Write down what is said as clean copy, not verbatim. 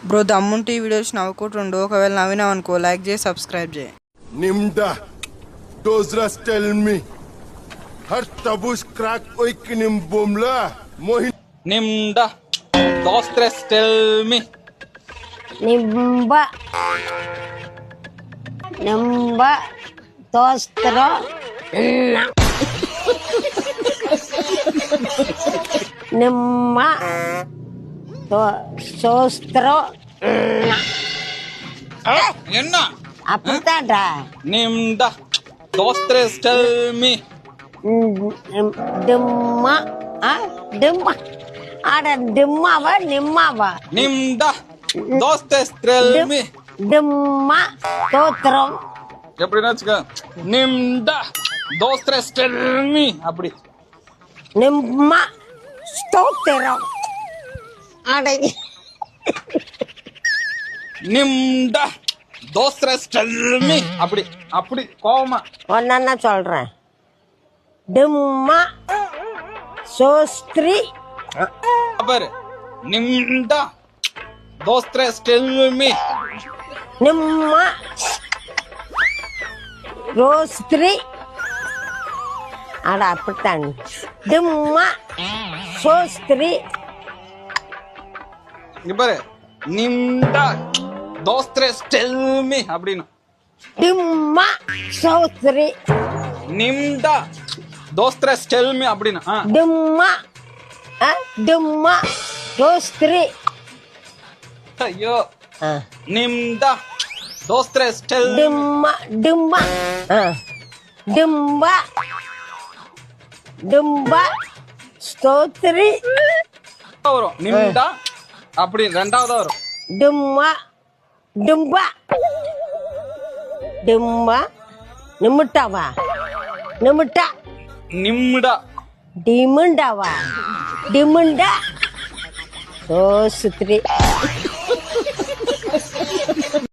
Bro దమ్ముంటే ఈ videos నవ్వుకుంటుండు. ఒకవేళ నవ్వినావు అనుకో లైక్ చేసి సబ్స్క్రైబ్ చేయి. Nimda, Dozras tell me. Her tabus crack oik nimbumla. Mohin. Nimda, dos tres tell me. Nimba, nimba, tostro, na. Nimma, sostro, na. Enna? Aputata. Nimda, dos tres tell me. Dimma, dimma. Ada dimma nimma. Nimda, dos tres tell me. Dimma, tostro. எப்படின்னு வச்சுக்க. Nimda, dos tres tell me. அப்படி. Nimma, stotro. Ada. Nimda, dos tres tell me. அப்படி அப்படி கோவமா. ஒன்னா சொல்றேன். டிம்மா சோஸ்திரி பாரு. Nimda, dos tres tell me. நிம்மா ரோஸ்திரி அட அப்படித்தான். டிம்மா சோஸ்திரி இங்க பாரு. Nimda, dos tres tell me அப்படின்னு. டிம்மா சோஸ்திரி Nimda, dos tres tell me அப்படின்னு. டிம்மா டிம்மா ரோஸ்திரி ஐயோ. Nimda, dos tres tell me. டிம்மா டிம்மா டிம்பா டிம்பா ஸ்தோத்ரி வரும். Nimda அப்படி ரெண்டாவதா வரும். டிம்மா டிம்பா டிம்மா நிமிட்டாவா நிமிட்டா நிம்டா. டிமுண்டாவா டிமுண்டா சோஸ்திரி